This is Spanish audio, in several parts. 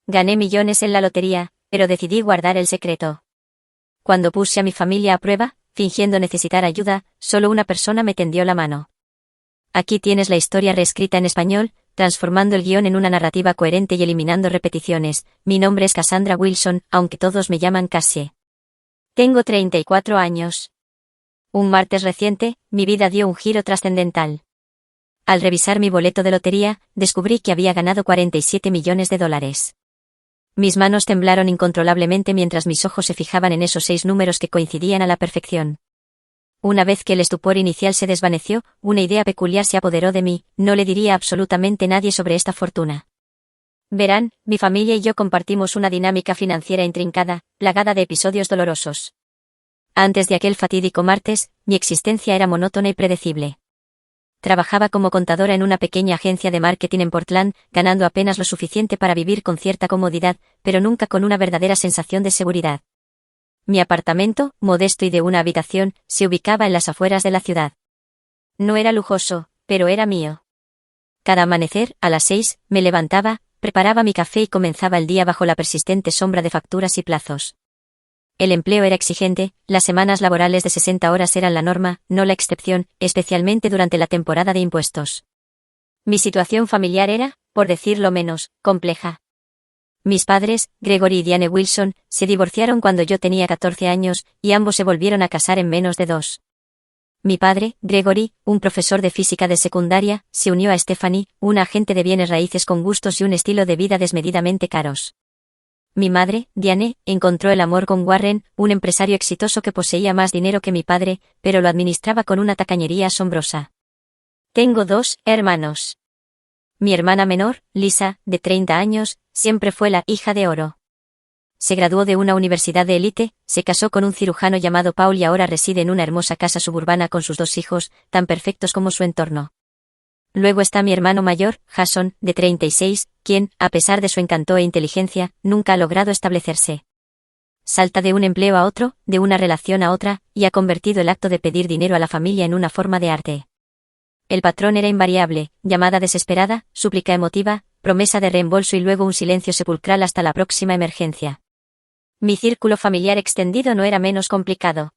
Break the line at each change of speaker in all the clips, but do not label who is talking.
Gané millones en la lotería, pero decidí guardar el secreto. Cuando puse a mi familia a prueba, fingiendo necesitar ayuda, solo una persona me tendió la mano. Aquí tienes la historia reescrita en español, transformando el guión en una narrativa coherente y eliminando repeticiones. Mi nombre es Cassandra Wilson, aunque todos me llaman Cassie. Tengo 34 años. Un martes reciente, mi vida dio un giro trascendental. Al revisar mi boleto de lotería, descubrí que había ganado 47 millones de dólares. Mis manos temblaron incontrolablemente mientras mis ojos se fijaban en esos 6 números que coincidían a la perfección. Una vez que el estupor inicial se desvaneció, una idea peculiar se apoderó de mí: no le diría absolutamente a nadie sobre esta fortuna. Verán, mi familia y yo compartimos una dinámica financiera intrincada, plagada de episodios dolorosos. Antes de aquel fatídico martes, mi existencia era monótona y predecible. Trabajaba como contadora en una pequeña agencia de marketing en Portland, ganando apenas lo suficiente para vivir con cierta comodidad, pero nunca con una verdadera sensación de seguridad. Mi apartamento, modesto y de una habitación, se ubicaba en las afueras de la ciudad. No era lujoso, pero era mío. Cada amanecer, a las 6, me levantaba, preparaba mi café y comenzaba el día bajo la persistente sombra de facturas y plazos. El empleo era exigente, las semanas laborales de 60 horas eran la norma, no la excepción, especialmente durante la temporada de impuestos. Mi situación familiar era, por decirlo menos, compleja. Mis padres, Gregory y Diane Wilson, se divorciaron cuando yo tenía 14 años, y ambos se volvieron a casar en menos de 2. Mi padre, Gregory, un profesor de física de secundaria, se unió a Stephanie, una agente de bienes raíces con gustos y un estilo de vida desmedidamente caros. Mi madre, Diane, encontró el amor con Warren, un empresario exitoso que poseía más dinero que mi padre, pero lo administraba con una tacañería asombrosa. Tengo 2 hermanos. Mi hermana menor, Lisa, de 30 años, siempre fue la hija de oro. Se graduó de una universidad de élite, se casó con un cirujano llamado Paul y ahora reside en una hermosa casa suburbana con sus 2 hijos, tan perfectos como su entorno. Luego está mi hermano mayor, Jason, de 36, quien, a pesar de su encanto e inteligencia, nunca ha logrado establecerse. Salta de un empleo a otro, de una relación a otra, y ha convertido el acto de pedir dinero a la familia en una forma de arte. El patrón era invariable: llamada desesperada, súplica emotiva, promesa de reembolso y luego un silencio sepulcral hasta la próxima emergencia. Mi círculo familiar extendido no era menos complicado.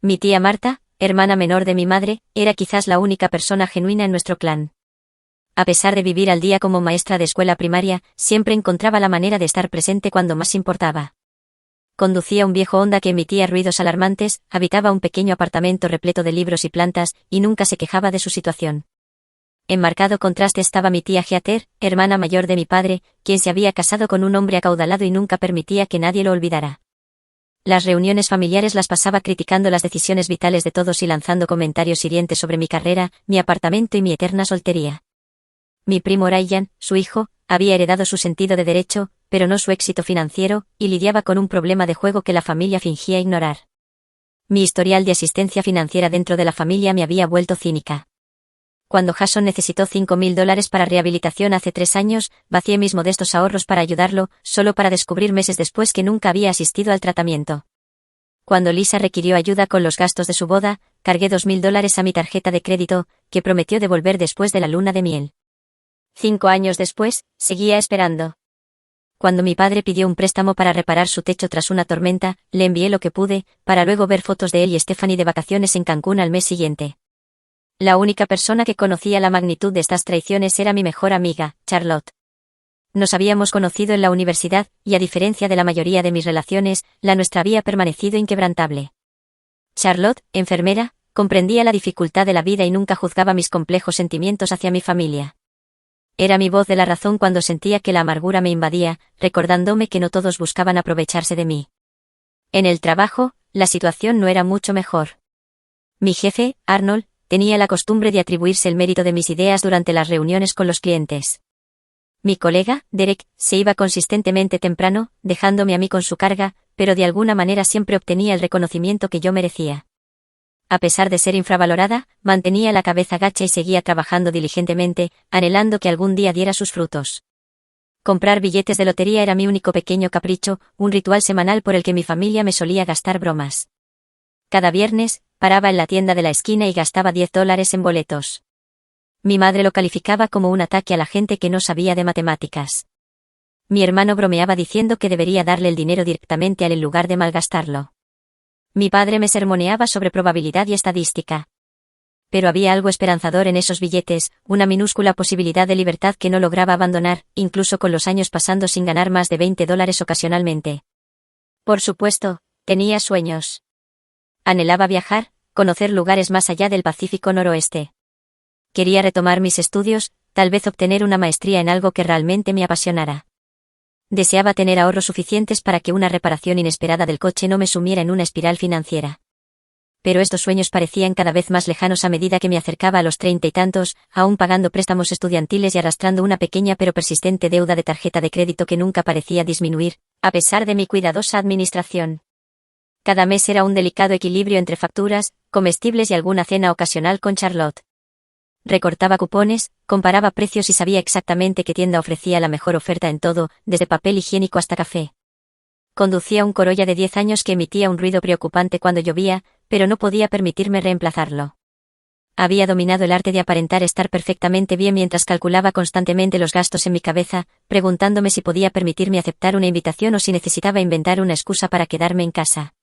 Mi tía Marta, hermana menor de mi madre, era quizás la única persona genuina en nuestro clan. A pesar de vivir al día como maestra de escuela primaria, siempre encontraba la manera de estar presente cuando más importaba. Conducía un viejo Honda que emitía ruidos alarmantes, habitaba un pequeño apartamento repleto de libros y plantas, y nunca se quejaba de su situación. En marcado contraste estaba mi tía Heather, hermana mayor de mi padre, quien se había casado con un hombre acaudalado y nunca permitía que nadie lo olvidara. Las reuniones familiares las pasaba criticando las decisiones vitales de todos y lanzando comentarios hirientes sobre mi carrera, mi apartamento y mi eterna soltería. Mi primo Ryan, su hijo, había heredado su sentido de derecho, pero no su éxito financiero, y lidiaba con un problema de juego que la familia fingía ignorar. Mi historial de asistencia financiera dentro de la familia me había vuelto cínica. Cuando Jason necesitó $5,000 para rehabilitación hace 3 años, vacié mis modestos ahorros para ayudarlo, solo para descubrir meses después que nunca había asistido al tratamiento. Cuando Lisa requirió ayuda con los gastos de su boda, cargué $2,000 a mi tarjeta de crédito, que prometió devolver después de la luna de miel. 5 años después, seguía esperando. Cuando mi padre pidió un préstamo para reparar su techo tras una tormenta, le envié lo que pude, para luego ver fotos de él y Stephanie de vacaciones en Cancún al mes siguiente. La única persona que conocía la magnitud de estas traiciones era mi mejor amiga, Charlotte. Nos habíamos conocido en la universidad, y a diferencia de la mayoría de mis relaciones, la nuestra había permanecido inquebrantable. Charlotte, enfermera, comprendía la dificultad de la vida y nunca juzgaba mis complejos sentimientos hacia mi familia. Era mi voz de la razón cuando sentía que la amargura me invadía, recordándome que no todos buscaban aprovecharse de mí. En el trabajo, la situación no era mucho mejor. Mi jefe, Arnold, tenía la costumbre de atribuirse el mérito de mis ideas durante las reuniones con los clientes. Mi colega, Derek, se iba consistentemente temprano, dejándome a mí con su carga, pero de alguna manera siempre obtenía el reconocimiento que yo merecía. A pesar de ser infravalorada, mantenía la cabeza gacha y seguía trabajando diligentemente, anhelando que algún día diera sus frutos. Comprar billetes de lotería era mi único pequeño capricho, un ritual semanal por el que mi familia me solía gastar bromas. Cada viernes, paraba en la tienda de la esquina y gastaba $10 en boletos. Mi madre lo calificaba como un ataque a la gente que no sabía de matemáticas. Mi hermano bromeaba diciendo que debería darle el dinero directamente a él en lugar de malgastarlo. Mi padre me sermoneaba sobre probabilidad y estadística. Pero había algo esperanzador en esos billetes, una minúscula posibilidad de libertad que no lograba abandonar, incluso con los años pasando sin ganar más de $20 ocasionalmente. Por supuesto, tenía sueños. Anhelaba viajar, conocer lugares más allá del Pacífico Noroeste. Quería retomar mis estudios, tal vez obtener una maestría en algo que realmente me apasionara. Deseaba tener ahorros suficientes para que una reparación inesperada del coche no me sumiera en una espiral financiera. Pero estos sueños parecían cada vez más lejanos a medida que me acercaba a los 30 y tantos, aún pagando préstamos estudiantiles y arrastrando una pequeña pero persistente deuda de tarjeta de crédito que nunca parecía disminuir, a pesar de mi cuidadosa administración. Cada mes era un delicado equilibrio entre facturas, comestibles y alguna cena ocasional con Charlotte. Recortaba cupones, comparaba precios y sabía exactamente qué tienda ofrecía la mejor oferta en todo, desde papel higiénico hasta café. Conducía un Corolla de 10 años que emitía un ruido preocupante cuando llovía, pero no podía permitirme reemplazarlo. Había dominado el arte de aparentar estar perfectamente bien mientras calculaba constantemente los gastos en mi cabeza, preguntándome si podía permitirme aceptar una invitación o si necesitaba inventar una excusa para quedarme en casa.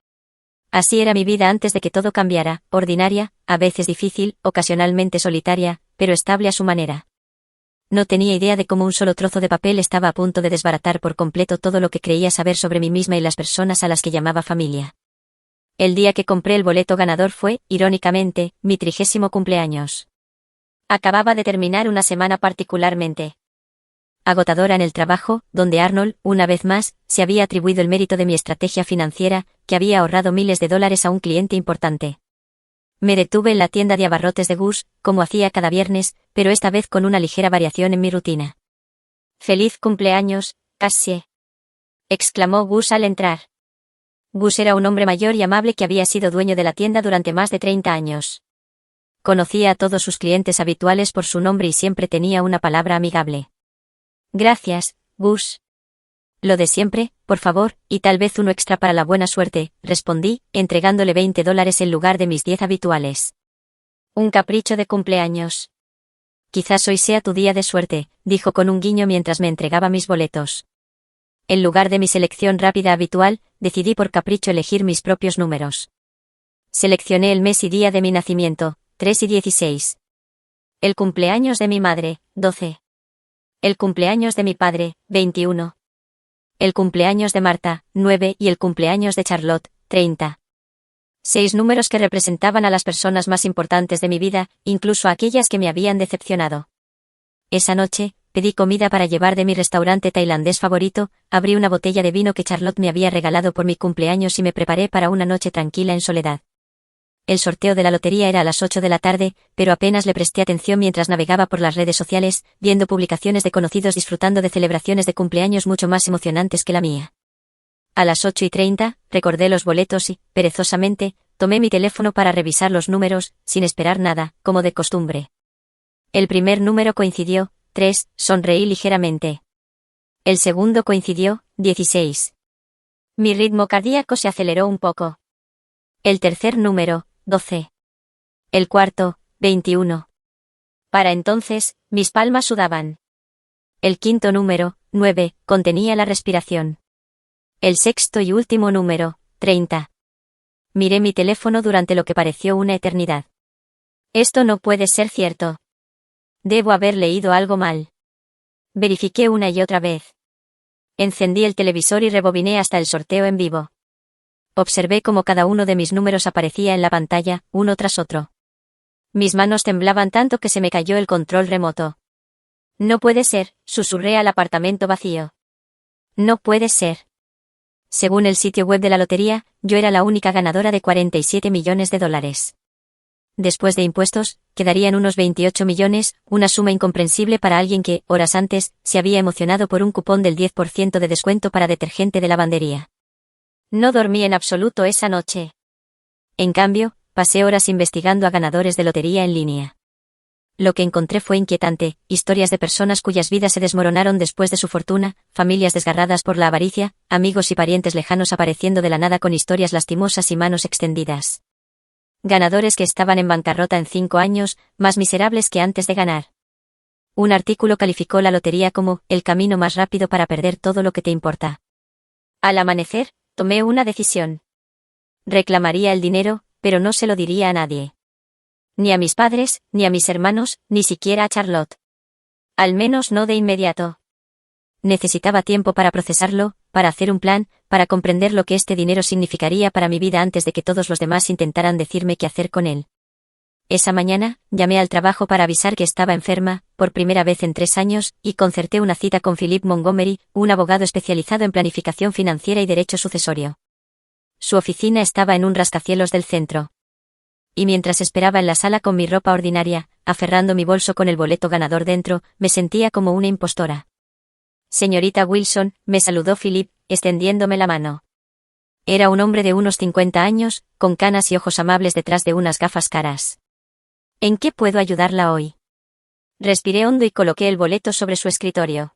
Así era mi vida antes de que todo cambiara, ordinaria, a veces difícil, ocasionalmente solitaria, pero estable a su manera. No tenía idea de cómo un solo trozo de papel estaba a punto de desbaratar por completo todo lo que creía saber sobre mí misma y las personas a las que llamaba familia. El día que compré el boleto ganador fue, irónicamente, mi 30º cumpleaños. Acababa de terminar una semana particularmente agotadora en el trabajo, donde Arnold, una vez más, se había atribuido el mérito de mi estrategia financiera, que había ahorrado miles de dólares a un cliente importante. Me detuve en la tienda de abarrotes de Gus, como hacía cada viernes, pero esta vez con una ligera variación en mi rutina. «¡Feliz cumpleaños, Cassie!», exclamó Gus al entrar. Gus era un hombre mayor y amable que había sido dueño de la tienda durante más de 30 años. Conocía a todos sus clientes habituales por su nombre y siempre tenía una palabra amigable. «Gracias, Gus». «Lo de siempre, por favor, y tal vez uno extra para la buena suerte», respondí, entregándole $20 en lugar de mis 10 habituales. «Un capricho de cumpleaños». «Quizás hoy sea tu día de suerte», dijo con un guiño mientras me entregaba mis boletos. En lugar de mi selección rápida habitual, decidí por capricho elegir mis propios números. Seleccioné el mes y día de mi nacimiento, 3 y 16. El cumpleaños de mi madre, 12. El cumpleaños de mi padre, 21. El cumpleaños de Marta, 9 y el cumpleaños de Charlotte, 30. 6 números que representaban a las personas más importantes de mi vida, incluso a aquellas que me habían decepcionado. Esa noche, pedí comida para llevar de mi restaurante tailandés favorito, abrí una botella de vino que Charlotte me había regalado por mi cumpleaños y me preparé para una noche tranquila en soledad. El sorteo de la lotería era a las 8 de la tarde, pero apenas le presté atención mientras navegaba por las redes sociales, viendo publicaciones de conocidos disfrutando de celebraciones de cumpleaños mucho más emocionantes que la mía. A las 8:30, recordé los boletos y, perezosamente, tomé mi teléfono para revisar los números, sin esperar nada, como de costumbre. El primer número coincidió, 3, sonreí ligeramente. El segundo coincidió, 16. Mi ritmo cardíaco se aceleró un poco. El tercer número, 12. El cuarto, 21. Para entonces, mis palmas sudaban. El quinto número, 9, contenía la respiración. El sexto y último número, 30. Miré mi teléfono durante lo que pareció una eternidad. Esto no puede ser cierto. Debo haber leído algo mal. Verifiqué una y otra vez. Encendí el televisor y rebobiné hasta el sorteo en vivo. Observé cómo cada uno de mis números aparecía en la pantalla, uno tras otro. Mis manos temblaban tanto que se me cayó el control remoto. «No puede ser», susurré al apartamento vacío. «No puede ser». Según el sitio web de la lotería, yo era la única ganadora de $47 millones. Después de impuestos, quedarían unos 28 millones, una suma incomprensible para alguien que, horas antes, se había emocionado por un cupón del 10% de descuento para detergente de lavandería. No dormí en absoluto esa noche. En cambio, pasé horas investigando a ganadores de lotería en línea. Lo que encontré fue inquietante, historias de personas cuyas vidas se desmoronaron después de su fortuna, familias desgarradas por la avaricia, amigos y parientes lejanos apareciendo de la nada con historias lastimosas y manos extendidas. Ganadores que estaban en bancarrota en 5 años, más miserables que antes de ganar. Un artículo calificó la lotería como el camino más rápido para perder todo lo que te importa. Al amanecer, tomé una decisión. Reclamaría el dinero, pero no se lo diría a nadie. Ni a mis padres, ni a mis hermanos, ni siquiera a Charlotte. Al menos no de inmediato. Necesitaba tiempo para procesarlo, para hacer un plan, para comprender lo que este dinero significaría para mi vida antes de que todos los demás intentaran decirme qué hacer con él. Esa mañana, llamé al trabajo para avisar que estaba enferma, por primera vez en 3 años, y concerté una cita con Philip Montgomery, un abogado especializado en planificación financiera y derecho sucesorio. Su oficina estaba en un rascacielos del centro. Y mientras esperaba en la sala con mi ropa ordinaria, aferrando mi bolso con el boleto ganador dentro, me sentía como una impostora. Señorita Wilson, me saludó Philip, extendiéndome la mano. Era un hombre de unos 50 años, con canas y ojos amables detrás de unas gafas caras. ¿En qué puedo ayudarla hoy? Respiré hondo y coloqué el boleto sobre su escritorio.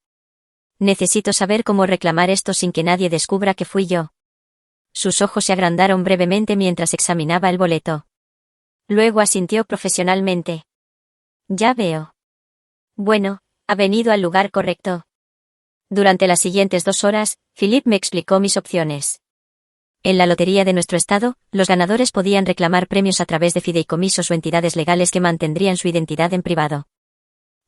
Necesito saber cómo reclamar esto sin que nadie descubra que fui yo. Sus ojos se agrandaron brevemente mientras examinaba el boleto. Luego asintió profesionalmente. Ya veo. Bueno, ha venido al lugar correcto. Durante las siguientes 2 horas, Philip me explicó mis opciones. En la lotería de nuestro estado, los ganadores podían reclamar premios a través de fideicomisos o entidades legales que mantendrían su identidad en privado.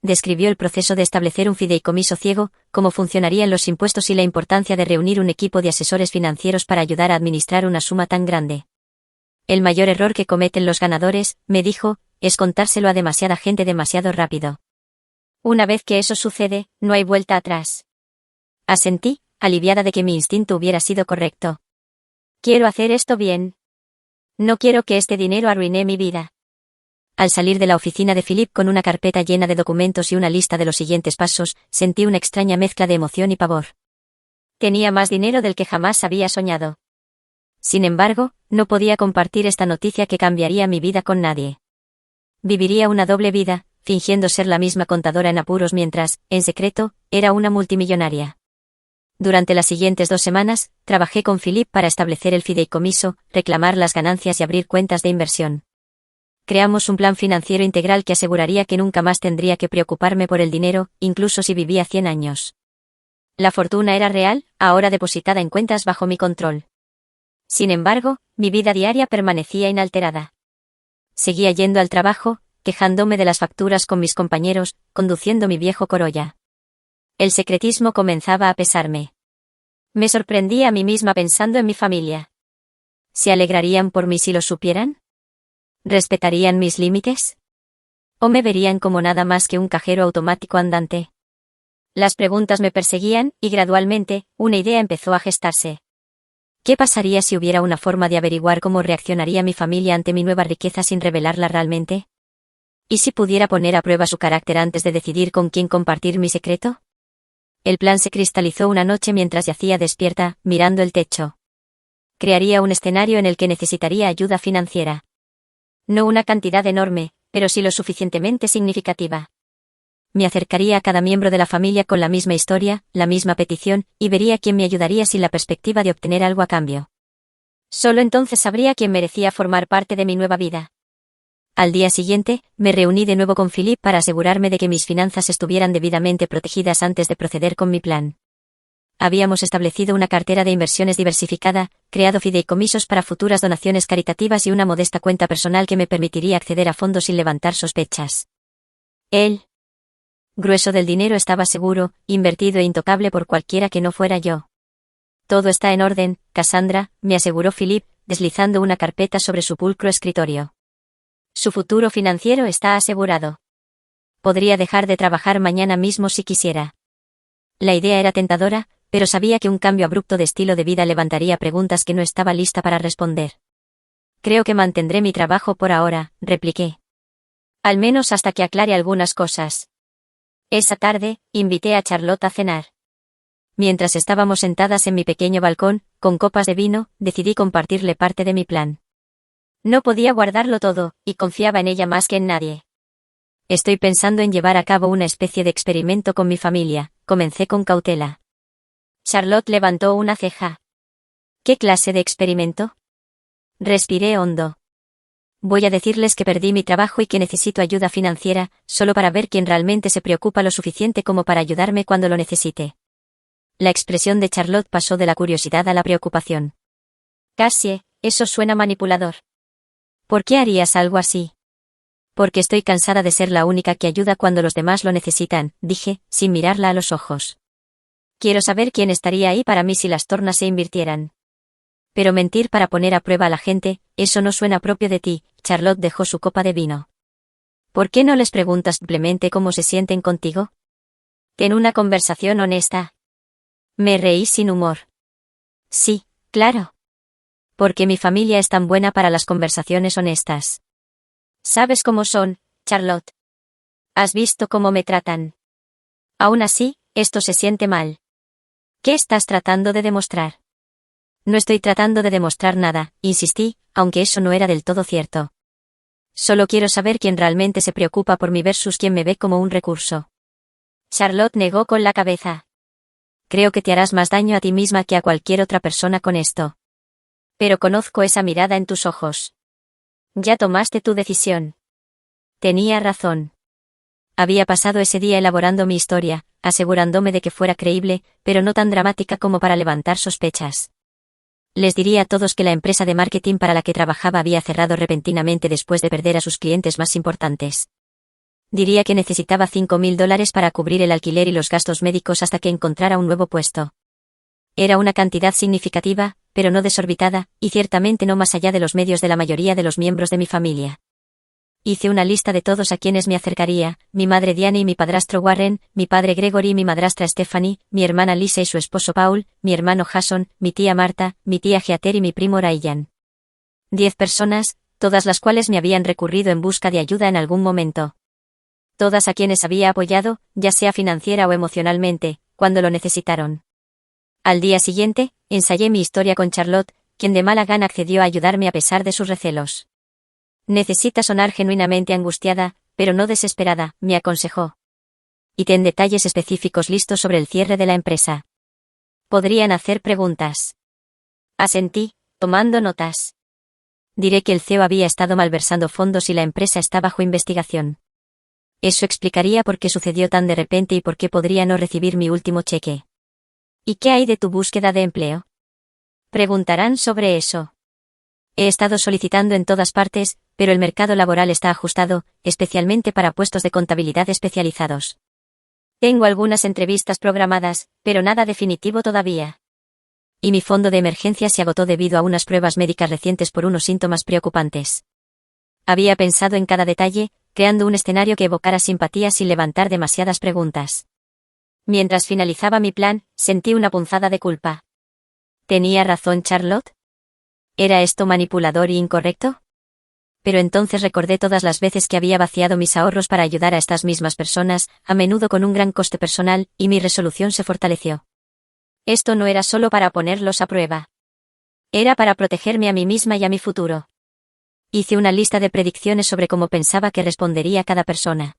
Describió el proceso de establecer un fideicomiso ciego, cómo funcionarían los impuestos y la importancia de reunir un equipo de asesores financieros para ayudar a administrar una suma tan grande. El mayor error que cometen los ganadores, me dijo, es contárselo a demasiada gente demasiado rápido. Una vez que eso sucede, no hay vuelta atrás. Asentí, aliviada de que mi instinto hubiera sido correcto. Quiero hacer esto bien. No quiero que este dinero arruine mi vida. Al salir de la oficina de Philip con una carpeta llena de documentos y una lista de los siguientes pasos, sentí una extraña mezcla de emoción y pavor. Tenía más dinero del que jamás había soñado. Sin embargo, no podía compartir esta noticia que cambiaría mi vida con nadie. Viviría una doble vida, fingiendo ser la misma contadora en apuros mientras, en secreto, era una multimillonaria. Durante las siguientes 2 semanas, trabajé con Philip para establecer el fideicomiso, reclamar las ganancias y abrir cuentas de inversión. Creamos un plan financiero integral que aseguraría que nunca más tendría que preocuparme por el dinero, incluso si vivía 100 años. La fortuna era real, ahora depositada en cuentas bajo mi control. Sin embargo, mi vida diaria permanecía inalterada. Seguía yendo al trabajo, quejándome de las facturas con mis compañeros, conduciendo mi viejo Corolla. El secretismo comenzaba a pesarme. Me sorprendía a mí misma pensando en mi familia. ¿Se alegrarían por mí si lo supieran? ¿Respetarían mis límites? ¿O me verían como nada más que un cajero automático andante? Las preguntas me perseguían, y gradualmente, una idea empezó a gestarse. ¿Qué pasaría si hubiera una forma de averiguar cómo reaccionaría mi familia ante mi nueva riqueza sin revelarla realmente? ¿Y si pudiera poner a prueba su carácter antes de decidir con quién compartir mi secreto? El plan se cristalizó una noche mientras yacía despierta, mirando el techo. Crearía un escenario en el que necesitaría ayuda financiera. No una cantidad enorme, pero sí lo suficientemente significativa. Me acercaría a cada miembro de la familia con la misma historia, la misma petición, y vería quién me ayudaría sin la perspectiva de obtener algo a cambio. Solo entonces sabría quién merecía formar parte de mi nueva vida. Al día siguiente, me reuní de nuevo con Philip para asegurarme de que mis finanzas estuvieran debidamente protegidas antes de proceder con mi plan. Habíamos establecido una cartera de inversiones diversificada, creado fideicomisos para futuras donaciones caritativas y una modesta cuenta personal que me permitiría acceder a fondos sin levantar sospechas. El grueso del dinero estaba seguro, invertido e intocable por cualquiera que no fuera yo. Todo está en orden, Cassandra, me aseguró Philip, deslizando una carpeta sobre su pulcro escritorio. Su futuro financiero está asegurado. Podría dejar de trabajar mañana mismo si quisiera. La idea era tentadora, pero sabía que un cambio abrupto de estilo de vida levantaría preguntas que no estaba lista para responder. Creo que mantendré mi trabajo por ahora, repliqué. Al menos hasta que aclare algunas cosas. Esa tarde, invité a Charlotte a cenar. Mientras estábamos sentadas en mi pequeño balcón, con copas de vino, decidí compartirle parte de mi plan. No podía guardarlo todo, y confiaba en ella más que en nadie. Estoy pensando en llevar a cabo una especie de experimento con mi familia, comencé con cautela. Charlotte levantó una ceja. ¿Qué clase de experimento? Respiré hondo. voy a decirles que perdí mi trabajo y que necesito ayuda financiera, solo para ver quién realmente se preocupa lo suficiente como para ayudarme cuando lo necesite. La expresión de Charlotte pasó de la curiosidad a la preocupación. Cassie, eso suena manipulador. ¿Por qué harías algo así? Porque estoy cansada de ser la única que ayuda cuando los demás lo necesitan, dije, sin mirarla a los ojos. Quiero saber quién estaría ahí para mí si las tornas se invirtieran. Pero mentir para poner a prueba a la gente, eso no suena propio de ti. Charlotte dejó su copa de vino. ¿Por qué no les preguntas simplemente cómo se sienten contigo? Ten una conversación honesta. Me reí sin humor. Sí, claro. Porque mi familia es tan buena para las conversaciones honestas. ¿Sabes cómo son, Charlotte? ¿Has visto cómo me tratan? Aún así, esto se siente mal. ¿Qué estás tratando de demostrar? No estoy tratando de demostrar nada, insistí, aunque eso no era del todo cierto. Solo quiero saber quién realmente se preocupa por mí versus quién me ve como un recurso. Charlotte negó con la cabeza. Creo que te harás más daño a ti misma que a cualquier otra persona con esto. Pero conozco esa mirada en tus ojos. Ya tomaste tu decisión. Tenía razón. Había pasado ese día elaborando mi historia, asegurándome de que fuera creíble, pero no tan dramática como para levantar sospechas. Les diría a todos que la empresa de marketing para la que trabajaba había cerrado repentinamente después de perder a sus clientes más importantes. Diría que necesitaba $5.000 para cubrir el alquiler y los gastos médicos hasta que encontrara un nuevo puesto. Era una cantidad significativa, pero no desorbitada, y ciertamente no más allá de los medios de la mayoría de los miembros de mi familia. Hice una lista de todos a quienes me acercaría, mi madre Diane y mi padrastro Warren, mi padre Gregory y mi madrastra Stephanie, mi hermana Lisa y su esposo Paul, mi hermano Jason, mi tía Marta, mi tía Heather y mi primo Ryan. 10 personas, todas las cuales me habían recurrido en busca de ayuda en algún momento. Todas a quienes había apoyado, ya sea financiera o emocionalmente, cuando lo necesitaron. Al día siguiente, ensayé mi historia con Charlotte, quien de mala gana accedió a ayudarme a pesar de sus recelos. Necesita sonar genuinamente angustiada, pero no desesperada, me aconsejó. Y ten detalles específicos listos sobre el cierre de la empresa. Podrían hacer preguntas. Asentí, tomando notas. Diré que el CEO había estado malversando fondos y la empresa está bajo investigación. Eso explicaría por qué sucedió tan de repente y por qué podría no recibir mi último cheque. ¿Y qué hay de tu búsqueda de empleo? Preguntarán sobre eso. He estado solicitando en todas partes, pero el mercado laboral está ajustado, especialmente para puestos de contabilidad especializados. Tengo algunas entrevistas programadas, pero nada definitivo todavía. Y mi fondo de emergencia se agotó debido a unas pruebas médicas recientes por unos síntomas preocupantes. Había pensado en cada detalle, creando un escenario que evocara simpatía sin levantar demasiadas preguntas. Mientras finalizaba mi plan, sentí una punzada de culpa. ¿Tenía razón Charlotte? ¿Era esto manipulador y incorrecto? Pero entonces recordé todas las veces que había vaciado mis ahorros para ayudar a estas mismas personas, a menudo con un gran coste personal, y mi resolución se fortaleció. Esto no era solo para ponerlos a prueba. Era para protegerme a mí misma y a mi futuro. Hice una lista de predicciones sobre cómo pensaba que respondería cada persona.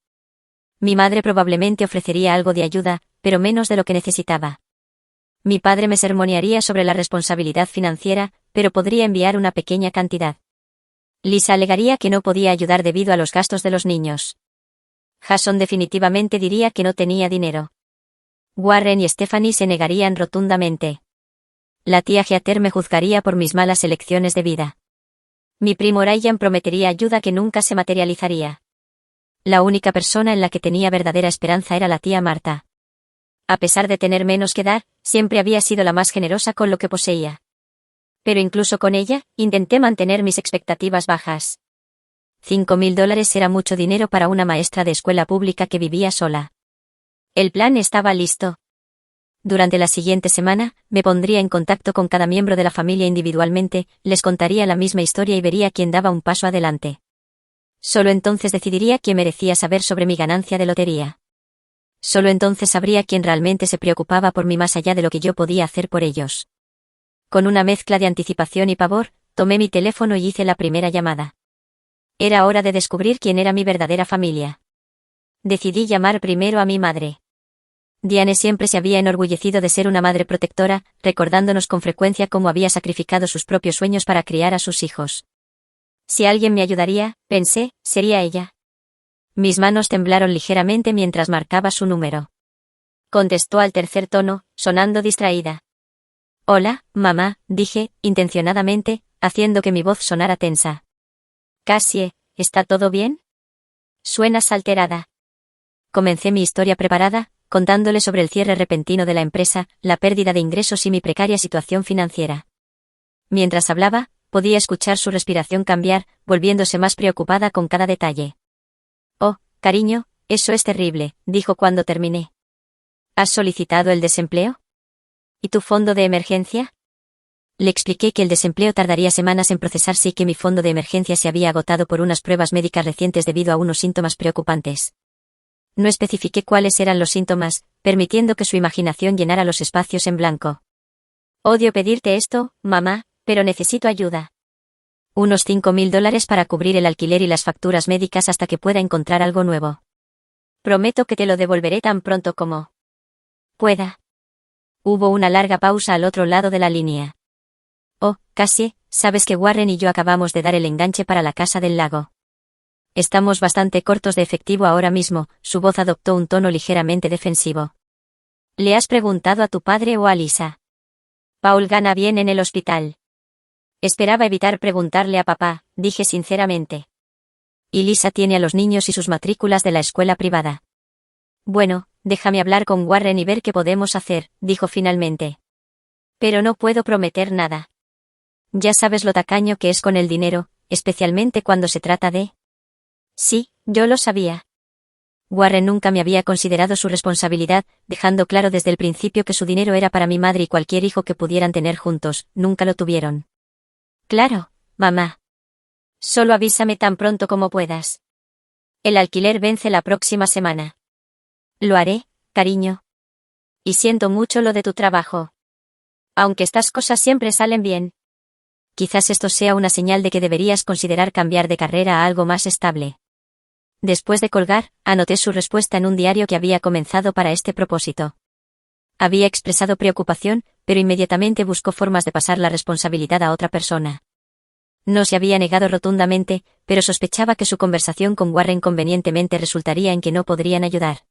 Mi madre probablemente ofrecería algo de ayuda, pero menos de lo que necesitaba. Mi padre me sermonearía sobre la responsabilidad financiera, pero podría enviar una pequeña cantidad. Lisa alegaría que no podía ayudar debido a los gastos de los niños. Jason definitivamente diría que no tenía dinero. Warren y Stephanie se negarían rotundamente. La tía Heather me juzgaría por mis malas elecciones de vida. Mi primo Ryan prometería ayuda que nunca se materializaría. La única persona en la que tenía verdadera esperanza era la tía Marta. A pesar de tener menos que dar, siempre había sido la más generosa con lo que poseía. Pero incluso con ella, intenté mantener mis expectativas bajas. $5.000 era mucho dinero para una maestra de escuela pública que vivía sola. El plan estaba listo. Durante la siguiente semana, me pondría en contacto con cada miembro de la familia individualmente, les contaría la misma historia y vería quién daba un paso adelante. Solo entonces decidiría quién merecía saber sobre mi ganancia de lotería. Solo entonces sabría quién realmente se preocupaba por mí más allá de lo que yo podía hacer por ellos. Con una mezcla de anticipación y pavor, tomé mi teléfono y hice la primera llamada. Era hora de descubrir quién era mi verdadera familia. Decidí llamar primero a mi madre. Diane siempre se había enorgullecido de ser una madre protectora, recordándonos con frecuencia cómo había sacrificado sus propios sueños para criar a sus hijos. Si alguien me ayudaría, pensé, sería ella. Mis manos temblaron ligeramente mientras marcaba su número. Contestó al tercer tono, sonando distraída. Hola, mamá, dije, intencionadamente, haciendo que mi voz sonara tensa. Cassie, ¿está todo bien? Suenas alterada. Comencé mi historia preparada, contándole sobre el cierre repentino de la empresa, la pérdida de ingresos y mi precaria situación financiera. Mientras hablaba, podía escuchar su respiración cambiar, volviéndose más preocupada con cada detalle. Oh, cariño, eso es terrible, dijo cuando terminé. ¿Has solicitado el desempleo? ¿Y tu fondo de emergencia? Le expliqué que el desempleo tardaría semanas en procesarse y que mi fondo de emergencia se había agotado por unas pruebas médicas recientes debido a unos síntomas preocupantes. No especifiqué cuáles eran los síntomas, permitiendo que su imaginación llenara los espacios en blanco. Odio pedirte esto, mamá, pero necesito ayuda. Unos $5.000 para cubrir el alquiler y las facturas médicas hasta que pueda encontrar algo nuevo. Prometo que te lo devolveré tan pronto como pueda. Hubo una larga pausa al otro lado de la línea. Oh, Cassie, sabes que Warren y yo acabamos de dar el enganche para la casa del lago. Estamos bastante cortos de efectivo ahora mismo, su voz adoptó un tono ligeramente defensivo. ¿Le has preguntado a tu padre o a Lisa? Paul gana bien en el hospital. Esperaba evitar preguntarle a papá, dije sinceramente. Y Lisa tiene a los niños y sus matrículas de la escuela privada. Bueno, déjame hablar con Warren y ver qué podemos hacer, dijo finalmente. Pero no puedo prometer nada. Ya sabes lo tacaño que es con el dinero, especialmente cuando se trata de... Sí, yo lo sabía. Warren nunca me había considerado su responsabilidad, dejando claro desde el principio que su dinero era para mi madre y cualquier hijo que pudieran tener juntos, nunca lo tuvieron. Claro, mamá. Solo avísame tan pronto como puedas. El alquiler vence la próxima semana. Lo haré, cariño. Y siento mucho lo de tu trabajo. Aunque estas cosas siempre salen bien. Quizás esto sea una señal de que deberías considerar cambiar de carrera a algo más estable. Después de colgar, anoté su respuesta en un diario que había comenzado para este propósito. Había expresado preocupación, pero inmediatamente buscó formas de pasar la responsabilidad a otra persona. No se había negado rotundamente, pero sospechaba que su conversación con Warren convenientemente resultaría en que no podrían ayudar.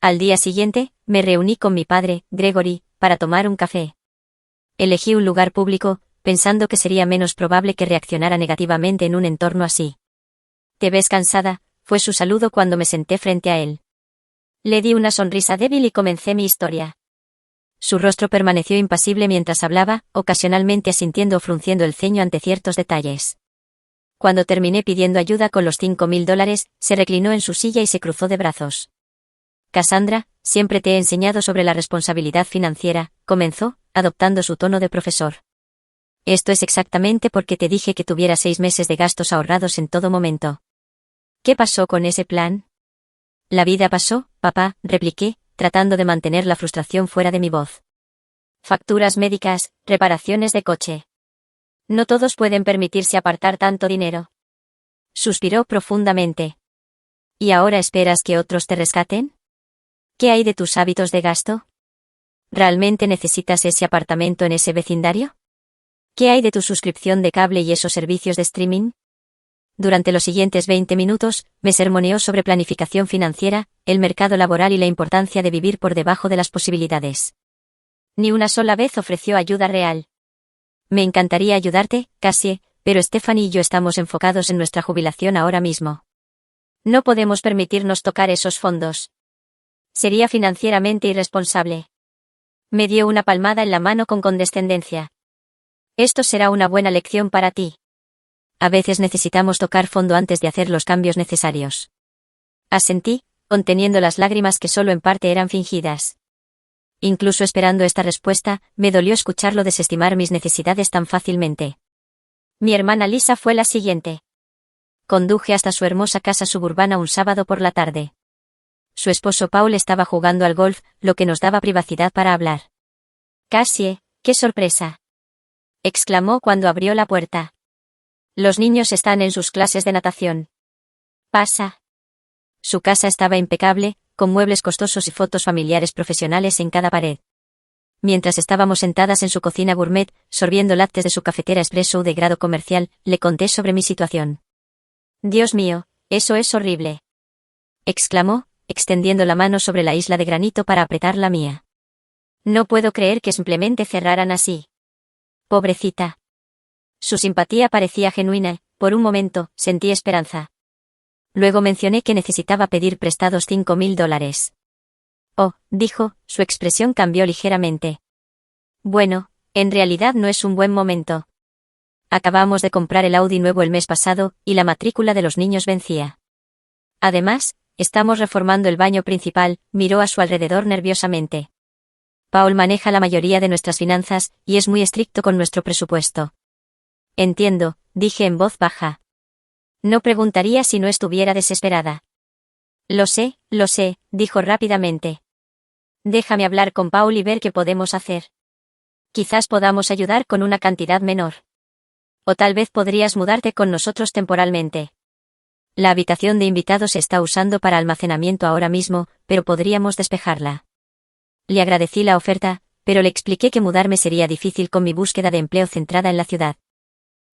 Al día siguiente, me reuní con mi padre, Gregory, para tomar un café. Elegí un lugar público, pensando que sería menos probable que reaccionara negativamente en un entorno así. «¿Te ves cansada?», fue su saludo cuando me senté frente a él. Le di una sonrisa débil y comencé mi historia. Su rostro permaneció impasible mientras hablaba, ocasionalmente asintiendo o frunciendo el ceño ante ciertos detalles. Cuando terminé pidiendo ayuda con los $5.000, se reclinó en su silla y se cruzó de brazos. «Cassandra, siempre te he enseñado sobre la responsabilidad financiera», comenzó, adoptando su tono de profesor. «Esto es exactamente porque te dije que tuviera 6 meses de gastos ahorrados en todo momento». «¿Qué pasó con ese plan?» «La vida pasó, papá», repliqué, tratando de mantener la frustración fuera de mi voz. «Facturas médicas, reparaciones de coche. No todos pueden permitirse apartar tanto dinero». Suspiró profundamente. «¿Y ahora esperas que otros te rescaten? ¿Qué hay de tus hábitos de gasto? ¿Realmente necesitas ese apartamento en ese vecindario? ¿Qué hay de tu suscripción de cable y esos servicios de streaming?» Durante los siguientes 20 minutos, me sermoneó sobre planificación financiera, el mercado laboral y la importancia de vivir por debajo de las posibilidades. Ni una sola vez ofreció ayuda real. «Me encantaría ayudarte, Cassie, pero Stephanie y yo estamos enfocados en nuestra jubilación ahora mismo. No podemos permitirnos tocar esos fondos. Sería financieramente irresponsable». Me dio una palmada en la mano con condescendencia. «Esto será una buena lección para ti. A veces necesitamos tocar fondo antes de hacer los cambios necesarios». Asentí, conteniendo las lágrimas que solo en parte eran fingidas. Incluso esperando esta respuesta, me dolió escucharlo desestimar mis necesidades tan fácilmente. Mi hermana Lisa fue la siguiente. Conduje hasta su hermosa casa suburbana un sábado por la tarde. Su esposo Paul estaba jugando al golf, lo que nos daba privacidad para hablar. «Cassie, qué sorpresa», exclamó cuando abrió la puerta. «Los niños están en sus clases de natación. Pasa». Su casa estaba impecable, con muebles costosos y fotos familiares profesionales en cada pared. Mientras estábamos sentadas en su cocina gourmet, sorbiendo lattes de su cafetera espresso de grado comercial, le conté sobre mi situación. «Dios mío, eso es horrible», exclamó, extendiendo la mano sobre la isla de granito para apretar la mía. «No puedo creer que simplemente cerraran así. Pobrecita». Su simpatía parecía genuina, por un momento, sentí esperanza. Luego mencioné que necesitaba pedir prestados $5.000. «Oh», dijo, su expresión cambió ligeramente. «Bueno, en realidad no es un buen momento. Acabamos de comprar el Audi nuevo el mes pasado, y la matrícula de los niños vencía. Además, estamos reformando el baño principal», miró a su alrededor nerviosamente. «Paul maneja la mayoría de nuestras finanzas, y es muy estricto con nuestro presupuesto». «Entiendo», dije en voz baja. «No preguntaría si no estuviera desesperada». Lo sé», dijo rápidamente. «Déjame hablar con Paul y ver qué podemos hacer. Quizás podamos ayudar con una cantidad menor. O tal vez podrías mudarte con nosotros temporalmente. La habitación de invitados se está usando para almacenamiento ahora mismo, pero podríamos despejarla». Le agradecí la oferta, pero le expliqué que mudarme sería difícil con mi búsqueda de empleo centrada en la ciudad.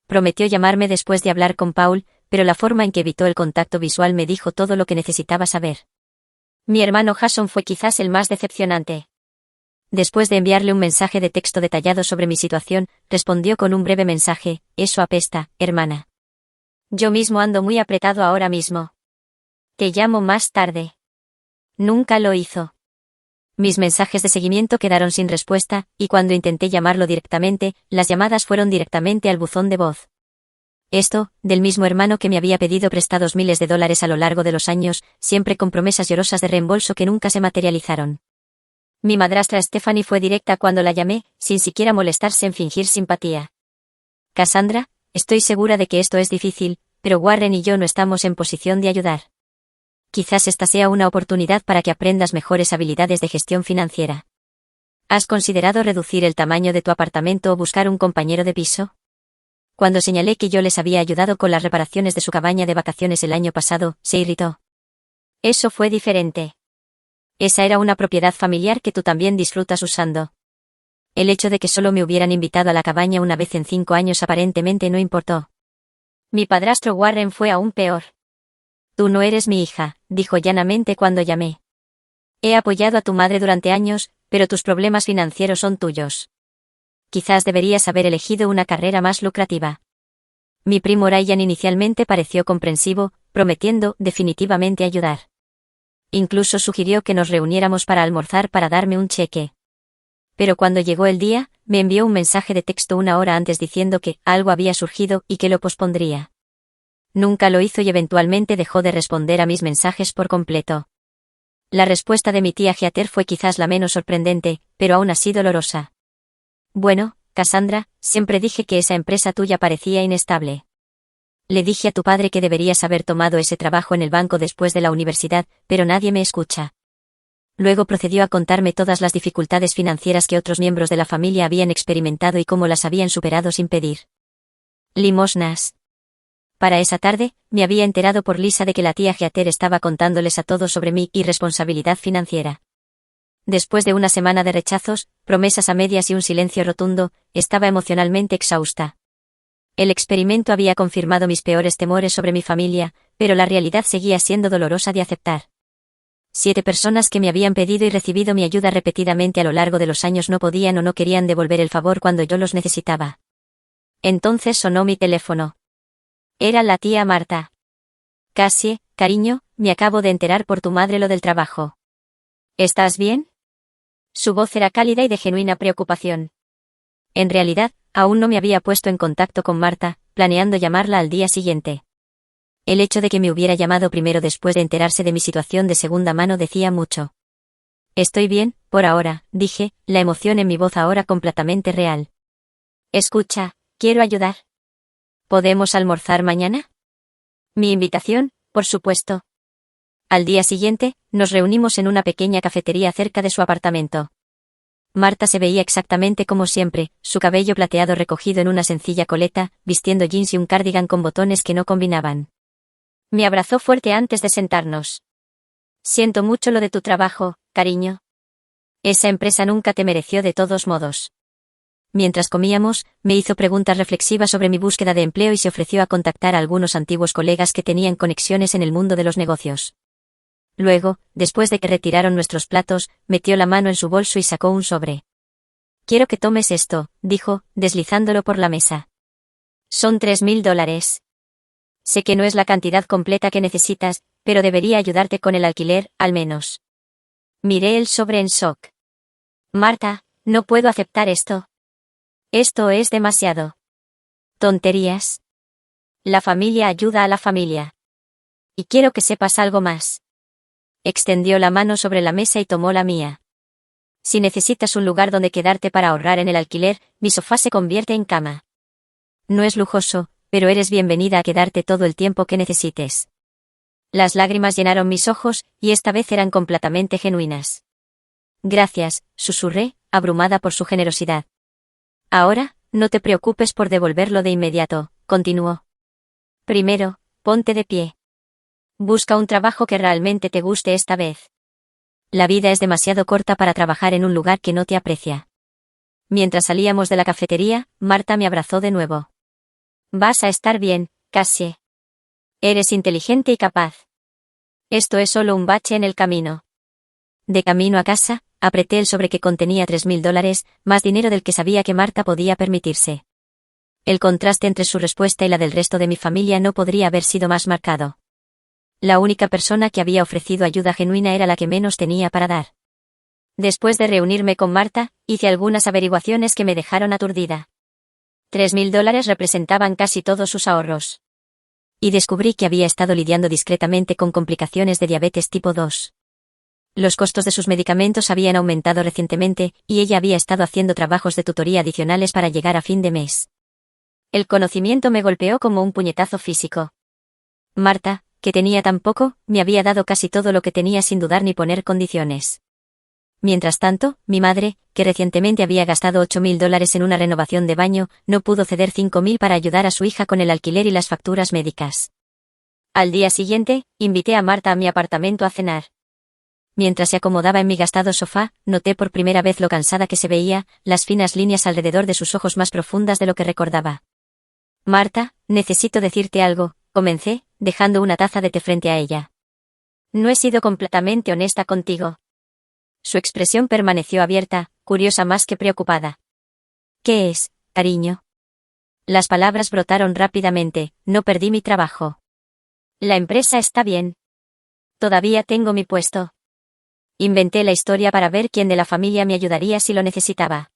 Prometió llamarme después de hablar con Paul, pero la forma en que evitó el contacto visual me dijo todo lo que necesitaba saber. Mi hermano Jason fue quizás el más decepcionante. Después de enviarle un mensaje de texto detallado sobre mi situación, respondió con un breve mensaje: «Eso apesta, hermana. Yo mismo ando muy apretado ahora mismo. Te llamo más tarde». Nunca lo hizo. Mis mensajes de seguimiento quedaron sin respuesta, y cuando intenté llamarlo directamente, las llamadas fueron directamente al buzón de voz. Esto, del mismo hermano que me había pedido prestados miles de dólares a lo largo de los años, siempre con promesas llorosas de reembolso que nunca se materializaron. Mi madrastra Stephanie fue directa cuando la llamé, sin siquiera molestarse en fingir simpatía. «Cassandra, estoy segura de que esto es difícil, pero Warren y yo no estamos en posición de ayudar. Quizás esta sea una oportunidad para que aprendas mejores habilidades de gestión financiera. ¿Has considerado reducir el tamaño de tu apartamento o buscar un compañero de piso?». Cuando señalé que yo les había ayudado con las reparaciones de su cabaña de vacaciones el año pasado, se irritó. «Eso fue diferente. Esa era una propiedad familiar que tú también disfrutas usando». El hecho de que solo me hubieran invitado a la cabaña una vez en 5 años aparentemente no importó. Mi padrastro Warren fue aún peor. «Tú no eres mi hija», dijo llanamente cuando llamé. «He apoyado a tu madre durante años, pero tus problemas financieros son tuyos. Quizás deberías haber elegido una carrera más lucrativa». Mi primo Ryan inicialmente pareció comprensivo, prometiendo definitivamente ayudar. Incluso sugirió que nos reuniéramos para almorzar para darme un cheque. Pero cuando llegó el día, me envió un mensaje de texto 1 hora antes diciendo que algo había surgido y que lo pospondría. Nunca lo hizo y eventualmente dejó de responder a mis mensajes por completo. La respuesta de mi tía Heather fue quizás la menos sorprendente, pero aún así dolorosa. «Bueno, Cassandra, siempre dije que esa empresa tuya parecía inestable. Le dije a tu padre que deberías haber tomado ese trabajo en el banco después de la universidad, pero nadie me escucha». Luego procedió a contarme todas las dificultades financieras que otros miembros de la familia habían experimentado y cómo las habían superado sin pedir limosnas. Para esa tarde, me había enterado por Lisa de que la tía Heather estaba contándoles a todos sobre mi irresponsabilidad financiera. Después de una semana de rechazos, promesas a medias y un silencio rotundo, estaba emocionalmente exhausta. El experimento había confirmado mis peores temores sobre mi familia, pero la realidad seguía siendo dolorosa de aceptar. 7 personas que me habían pedido y recibido mi ayuda repetidamente a lo largo de los años no podían o no querían devolver el favor cuando yo los necesitaba. Entonces sonó mi teléfono. Era la tía Marta. «Cassie, cariño, me acabo de enterar por tu madre lo del trabajo. ¿Estás bien?». Su voz era cálida y de genuina preocupación. En realidad, aún no me había puesto en contacto con Marta, planeando llamarla al día siguiente. El hecho de que me hubiera llamado primero después de enterarse de mi situación de segunda mano decía mucho. «Estoy bien, por ahora», dije, la emoción en mi voz ahora completamente real. «Escucha, quiero ayudar. ¿Podemos almorzar mañana?». Mi invitación, por supuesto. Al día siguiente, nos reunimos en una pequeña cafetería cerca de su apartamento. Marta se veía exactamente como siempre, su cabello plateado recogido en una sencilla coleta, vistiendo jeans y un cardigan con botones que no combinaban. Me abrazó fuerte antes de sentarnos. «Siento mucho lo de tu trabajo, cariño». Esa empresa nunca te mereció de todos modos. Mientras comíamos, me hizo preguntas reflexivas sobre mi búsqueda de empleo y se ofreció a contactar a algunos antiguos colegas que tenían conexiones en el mundo de los negocios. Luego, después de que retiraron nuestros platos, metió la mano en su bolso y sacó un sobre. «Quiero que tomes esto», dijo, deslizándolo por la mesa. «Son $3.000. Sé que no es la cantidad completa que necesitas, pero debería ayudarte con el alquiler, al menos». Miré el sobre en shock. «Marta, no puedo aceptar esto. Esto es demasiado». «Tonterías. La familia ayuda a la familia. Y quiero que sepas algo más». Extendió la mano sobre la mesa y tomó la mía. «Si necesitas un lugar donde quedarte para ahorrar en el alquiler, mi sofá se convierte en cama. No es lujoso, pero eres bienvenida a quedarte todo el tiempo que necesites». Las lágrimas llenaron mis ojos, y esta vez eran completamente genuinas. «Gracias», susurré, abrumada por su generosidad. «Ahora, no te preocupes por devolverlo de inmediato», continuó. «Primero, ponte de pie. Busca un trabajo que realmente te guste esta vez. La vida es demasiado corta para trabajar en un lugar que no te aprecia». Mientras salíamos de la cafetería, Marta me abrazó de nuevo. «Vas a estar bien, Cassie. Eres inteligente y capaz. Esto es solo un bache en el camino». De camino a casa, apreté el sobre que contenía $3.000, más dinero del que sabía que Marta podía permitirse. El contraste entre su respuesta y la del resto de mi familia no podría haber sido más marcado. La única persona que había ofrecido ayuda genuina era la que menos tenía para dar. Después de reunirme con Marta, hice algunas averiguaciones que me dejaron aturdida. $3.000 representaban casi todos sus ahorros. Y descubrí que había estado lidiando discretamente con complicaciones de diabetes tipo 2. Los costos de sus medicamentos habían aumentado recientemente, y ella había estado haciendo trabajos de tutoría adicionales para llegar a fin de mes. El conocimiento me golpeó como un puñetazo físico. Marta, que tenía tan poco, me había dado casi todo lo que tenía sin dudar ni poner condiciones. Mientras tanto, mi madre, que recientemente había gastado $8.000 en una renovación de baño, no pudo ceder $5.000 para ayudar a su hija con el alquiler y las facturas médicas. Al día siguiente, invité a Marta a mi apartamento a cenar. Mientras se acomodaba en mi gastado sofá, noté por primera vez lo cansada que se veía, las finas líneas alrededor de sus ojos más profundas de lo que recordaba. «Marta, necesito decirte algo», comencé, dejando una taza de té frente a ella. «No he sido completamente honesta contigo». Su expresión permaneció abierta, curiosa más que preocupada. «¿Qué es, cariño?» Las palabras brotaron rápidamente. «No perdí mi trabajo. La empresa está bien. Todavía tengo mi puesto. Inventé la historia para ver quién de la familia me ayudaría si lo necesitaba».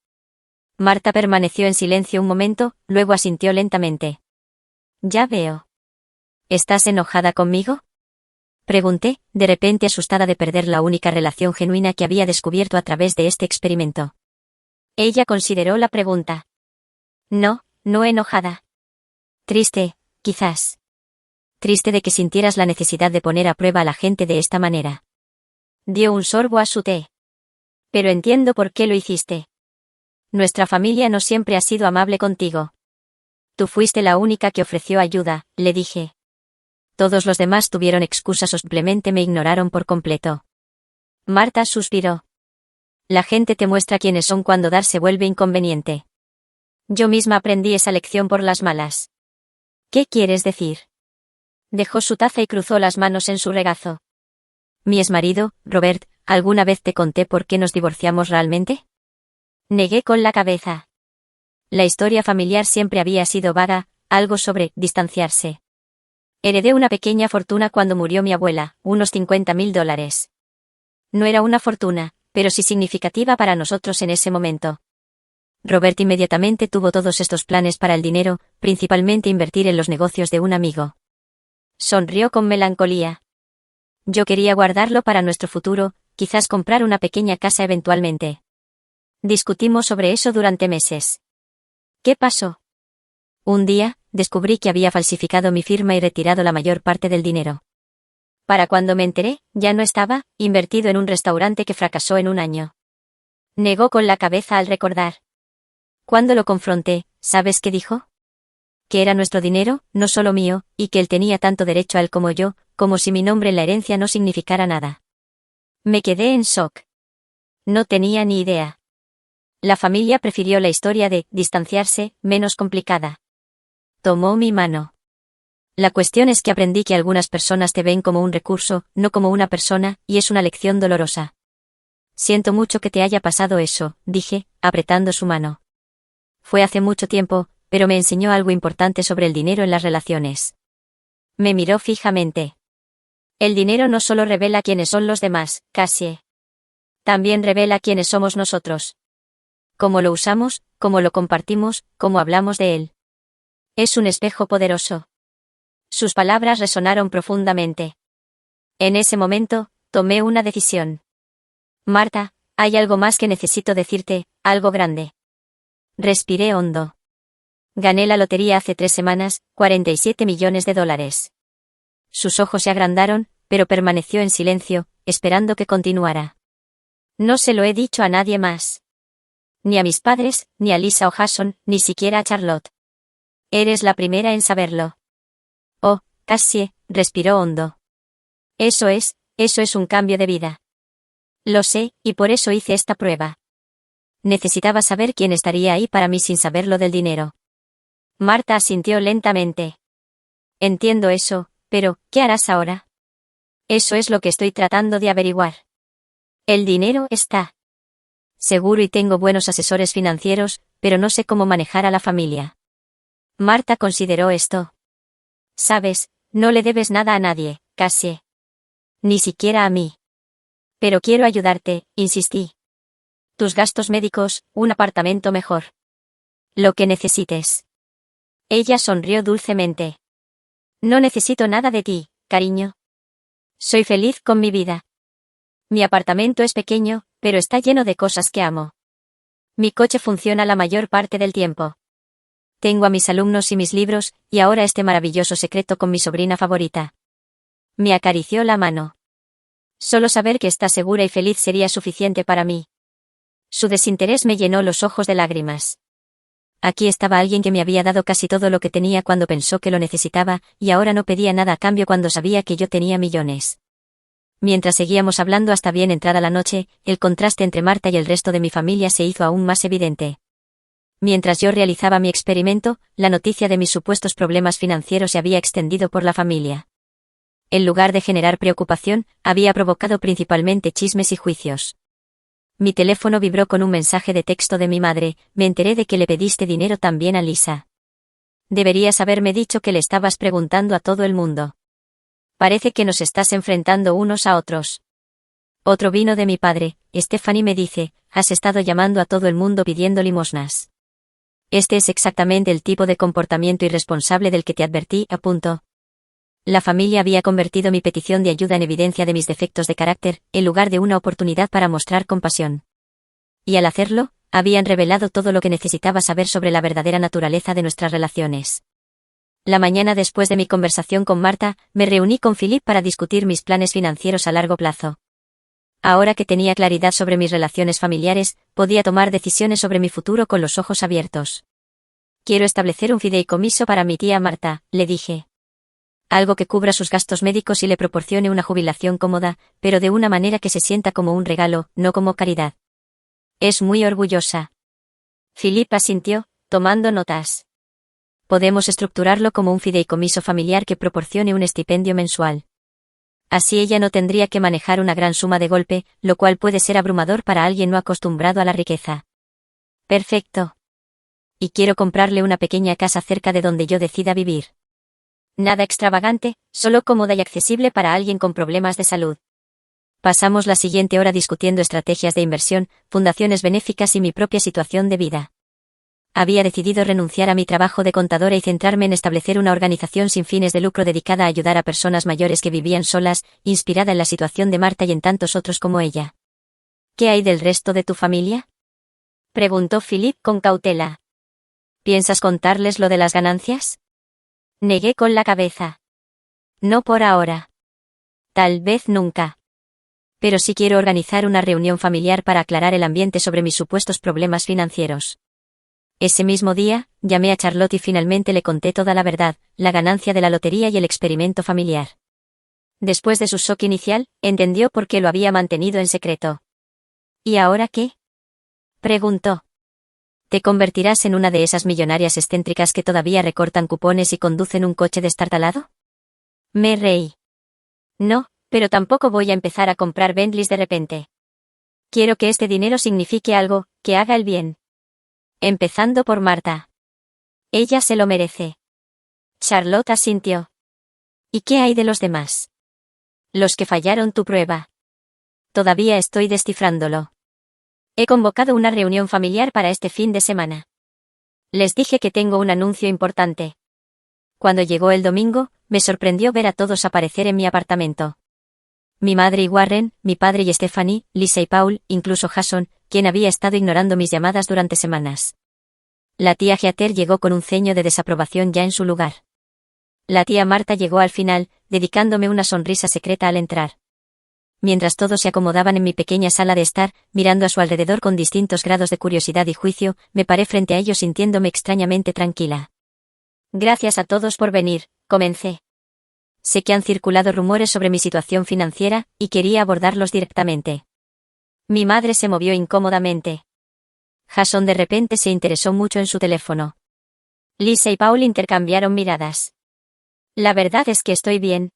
Marta permaneció en silencio un momento, luego asintió lentamente. «Ya veo. ¿Estás enojada conmigo?», pregunté, de repente asustada de perder la única relación genuina que había descubierto a través de este experimento. Ella consideró la pregunta. «No, no enojada. Triste, quizás. Triste de que sintieras la necesidad de poner a prueba a la gente de esta manera». Dio un sorbo a su té. «Pero entiendo por qué lo hiciste. Nuestra familia no siempre ha sido amable contigo. Tú fuiste la única que ofreció ayuda», le dije. «Todos los demás tuvieron excusas o simplemente me ignoraron por completo». Marta suspiró. «La gente te muestra quiénes son cuando dar se vuelve inconveniente. Yo misma aprendí esa lección por las malas». «¿Qué quieres decir?». Dejó su taza y cruzó las manos en su regazo. «Mi exmarido, Robert, ¿alguna vez te conté por qué nos divorciamos realmente?». Negué con la cabeza. La historia familiar siempre había sido vaga, algo sobre distanciarse. Heredé una pequeña fortuna cuando murió mi abuela, unos $50.000. No era una fortuna, pero sí significativa para nosotros en ese momento. Robert inmediatamente tuvo todos estos planes para el dinero, principalmente invertir en los negocios de un amigo. Sonrió con melancolía. Yo quería guardarlo para nuestro futuro, quizás comprar una pequeña casa eventualmente. Discutimos sobre eso durante meses. ¿Qué pasó? Un día, descubrí que había falsificado mi firma y retirado la mayor parte del dinero. Para cuando me enteré, ya no estaba, invertido en un restaurante que fracasó en un año. Negó con la cabeza al recordar. Cuando lo confronté, ¿sabes qué dijo? Que era nuestro dinero, no solo mío, y que él tenía tanto derecho a él como yo, como si mi nombre en la herencia no significara nada. Me quedé en shock. No tenía ni idea. La familia prefirió la historia de distanciarse, menos complicada. Tomó mi mano. La cuestión es que aprendí que algunas personas te ven como un recurso, no como una persona, y es una lección dolorosa. Siento mucho que te haya pasado eso, dije, apretando su mano. Fue hace mucho tiempo, pero me enseñó algo importante sobre el dinero en las relaciones. Me miró fijamente. El dinero no solo revela quiénes son los demás, Cassie. También revela quiénes somos nosotros. Cómo lo usamos, cómo lo compartimos, cómo hablamos de él. Es un espejo poderoso. Sus palabras resonaron profundamente. En ese momento, tomé una decisión. Marta, hay algo más que necesito decirte, algo grande. Respiré hondo. Gané la lotería hace 3 semanas, $47 millones. Sus ojos se agrandaron, pero permaneció en silencio, esperando que continuara. No se lo he dicho a nadie más. Ni a mis padres, ni a Lisa o Jason, ni siquiera a Charlotte. Eres la primera en saberlo. Oh, Cassie, respiró hondo. Eso es un cambio de vida. Lo sé, y por eso hice esta prueba. Necesitaba saber quién estaría ahí para mí sin saberlo del dinero. Marta asintió lentamente. Entiendo eso, pero, ¿qué harás ahora? Eso es lo que estoy tratando de averiguar. El dinero está. Seguro y tengo buenos asesores financieros, pero no sé cómo manejar a la familia. Marta consideró esto. Sabes, no le debes nada a nadie, Cassie. Ni siquiera a mí. Pero quiero ayudarte, insistí. Tus gastos médicos, un apartamento mejor. Lo que necesites. Ella sonrió dulcemente. No necesito nada de ti, cariño. Soy feliz con mi vida. Mi apartamento es pequeño, pero está lleno de cosas que amo. Mi coche funciona la mayor parte del tiempo. Tengo a mis alumnos y mis libros, y ahora este maravilloso secreto con mi sobrina favorita. Me acarició la mano. Solo saber que está segura y feliz sería suficiente para mí. Su desinterés me llenó los ojos de lágrimas. Aquí estaba alguien que me había dado casi todo lo que tenía cuando pensó que lo necesitaba, y ahora no pedía nada a cambio cuando sabía que yo tenía millones. Mientras seguíamos hablando hasta bien entrada la noche, el contraste entre Marta y el resto de mi familia se hizo aún más evidente. Mientras yo realizaba mi experimento, la noticia de mis supuestos problemas financieros se había extendido por la familia. En lugar de generar preocupación, había provocado principalmente chismes y juicios. Mi teléfono vibró con un mensaje de texto de mi madre: me enteré de que le pediste dinero también a Lisa. Deberías haberme dicho que le estabas preguntando a todo el mundo. Parece que nos estás enfrentando unos a otros. Otro vino de mi padre, Stephanie me dice: has estado llamando a todo el mundo pidiendo limosnas. Este es exactamente el tipo de comportamiento irresponsable del que te advertí, apuntó. La familia había convertido mi petición de ayuda en evidencia de mis defectos de carácter, en lugar de una oportunidad para mostrar compasión. Y al hacerlo, habían revelado todo lo que necesitaba saber sobre la verdadera naturaleza de nuestras relaciones. La mañana después de mi conversación con Marta, me reuní con Philip para discutir mis planes financieros a largo plazo. Ahora que tenía claridad sobre mis relaciones familiares, podía tomar decisiones sobre mi futuro con los ojos abiertos. Quiero establecer un fideicomiso para mi tía Marta, le dije. Algo que cubra sus gastos médicos y le proporcione una jubilación cómoda, pero de una manera que se sienta como un regalo, no como caridad. Es muy orgullosa. Philip asintió, tomando notas. Podemos estructurarlo como un fideicomiso familiar que proporcione un estipendio mensual. Así ella no tendría que manejar una gran suma de golpe, lo cual puede ser abrumador para alguien no acostumbrado a la riqueza. Perfecto. Y quiero comprarle una pequeña casa cerca de donde yo decida vivir. Nada extravagante, solo cómoda y accesible para alguien con problemas de salud. Pasamos la siguiente hora discutiendo estrategias de inversión, fundaciones benéficas y mi propia situación de vida. Había decidido renunciar a mi trabajo de contadora y centrarme en establecer una organización sin fines de lucro dedicada a ayudar a personas mayores que vivían solas, inspirada en la situación de Marta y en tantos otros como ella. ¿Qué hay del resto de tu familia?, preguntó Philip con cautela. ¿Piensas contarles lo de las ganancias? Negué con la cabeza. No por ahora. Tal vez nunca. Pero sí quiero organizar una reunión familiar para aclarar el ambiente sobre mis supuestos problemas financieros. Ese mismo día, llamé a Charlotte y finalmente le conté toda la verdad, la ganancia de la lotería y el experimento familiar. Después de su shock inicial, entendió por qué lo había mantenido en secreto. ¿Y ahora qué? Preguntó. ¿Te convertirás en una de esas millonarias excéntricas que todavía recortan cupones y conducen un coche destartalado? Me reí. No, pero tampoco voy a empezar a comprar Bentleys de repente. Quiero que este dinero signifique algo, que haga el bien. Empezando por Marta. Ella se lo merece. Charlotte asintió. ¿Y qué hay de los demás? Los que fallaron tu prueba. Todavía estoy descifrándolo. He convocado una reunión familiar para este fin de semana. Les dije que tengo un anuncio importante. Cuando llegó el domingo, me sorprendió ver a todos aparecer en mi apartamento. Mi madre y Warren, mi padre y Stephanie, Lisa y Paul, incluso Jason, quien había estado ignorando mis llamadas durante semanas. La tía Heather llegó con un ceño de desaprobación ya en su lugar. La tía Marta llegó al final, dedicándome una sonrisa secreta al entrar. Mientras todos se acomodaban en mi pequeña sala de estar, mirando a su alrededor con distintos grados de curiosidad y juicio, me paré frente a ellos sintiéndome extrañamente tranquila. Gracias a todos por venir, comencé. Sé que han circulado rumores sobre mi situación financiera, y quería abordarlos directamente. Mi madre se movió incómodamente. Jason de repente se interesó mucho en su teléfono. Lisa y Paul intercambiaron miradas. La verdad es que estoy bien.